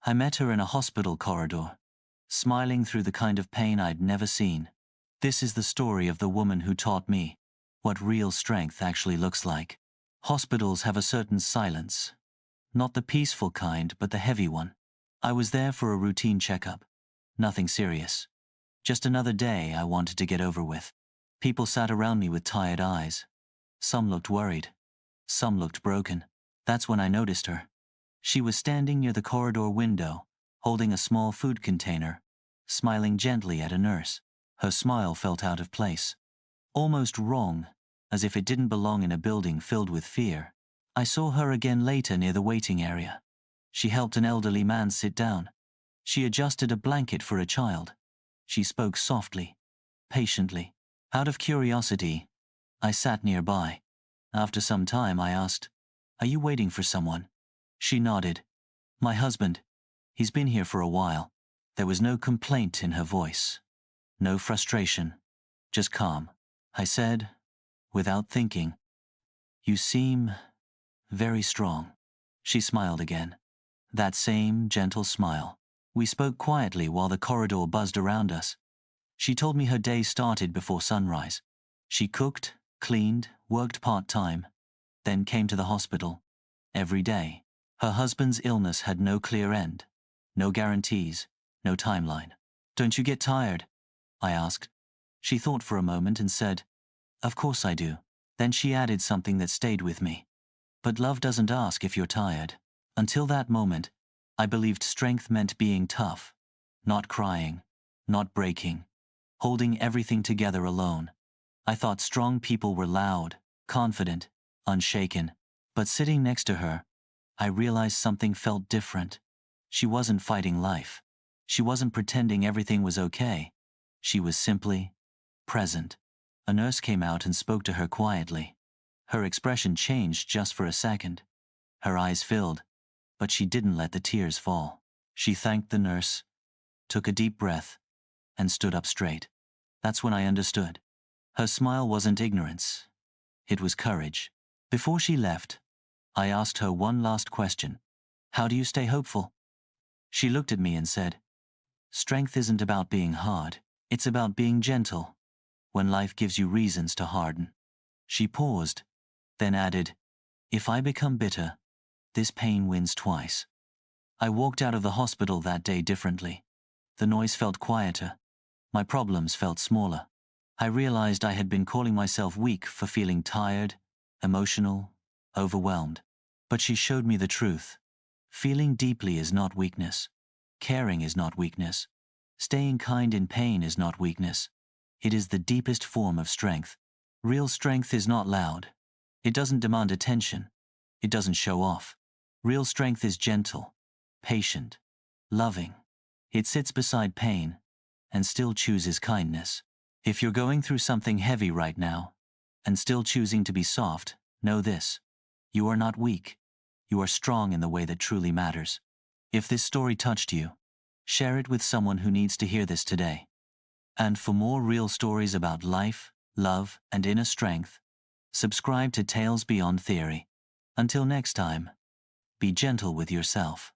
I met her in a hospital corridor, smiling through the kind of pain I'd never seen. This is the story of the woman who taught me what real strength actually looks like. Hospitals have a certain silence, not the peaceful kind, but the heavy one. I was there for a routine checkup. Nothing serious. Just another day I wanted to get over with. People sat around me with tired eyes. Some looked worried. Some looked broken. That's when I noticed her. She was standing near the corridor window, holding a small food container, smiling gently at a nurse. Her smile felt out of place. Almost wrong, as if it didn't belong in a building filled with fear. I saw her again later near the waiting area. She helped an elderly man sit down. She adjusted a blanket for a child. She spoke softly, patiently. Out of curiosity, I sat nearby. After some time, I asked, "Are you waiting for someone?" She nodded. "My husband. He's been here for a while." There was no complaint in her voice. No frustration. Just calm. I said, without thinking, "You seem very strong." She smiled again. That same gentle smile. We spoke quietly while the corridor buzzed around us. She told me her day started before sunrise. She cooked, cleaned, worked part-time, then came to the hospital. Every day. Her husband's illness had no clear end. No guarantees. No timeline. "Don't you get tired?" I asked. She thought for a moment and said, "Of course I do." Then she added something that stayed with me. "But love doesn't ask if you're tired." Until that moment, I believed strength meant being tough, not crying, not breaking, holding everything together alone. I thought strong people were loud, confident, unshaken. But sitting next to her, I realized something felt different. She wasn't fighting life. She wasn't pretending everything was okay. She was simply present. A nurse came out and spoke to her quietly. Her expression changed just for a second. Her eyes filled, but she didn't let the tears fall. She thanked the nurse, took a deep breath, and stood up straight. That's when I understood. Her smile wasn't ignorance. It was courage. Before she left, I asked her one last question. "How do you stay hopeful?" She looked at me and said, "Strength isn't about being hard. It's about being gentle when life gives you reasons to harden." She paused, then added, "If I become bitter, this pain wins twice." I walked out of the hospital that day differently. The noise felt quieter. My problems felt smaller. I realized I had been calling myself weak for feeling tired, emotional, overwhelmed. But she showed me the truth. Feeling deeply is not weakness. Caring is not weakness. Staying kind in pain is not weakness. It is the deepest form of strength. Real strength is not loud. It doesn't demand attention. It doesn't show off. Real strength is gentle, patient, loving. It sits beside pain and still chooses kindness. If you're going through something heavy right now and still choosing to be soft, know this: you are not weak. You are strong in the way that truly matters. If this story touched you, share it with someone who needs to hear this today. And for more real stories about life, love, and inner strength, subscribe to Tales Beyond Theory. Until next time, be gentle with yourself.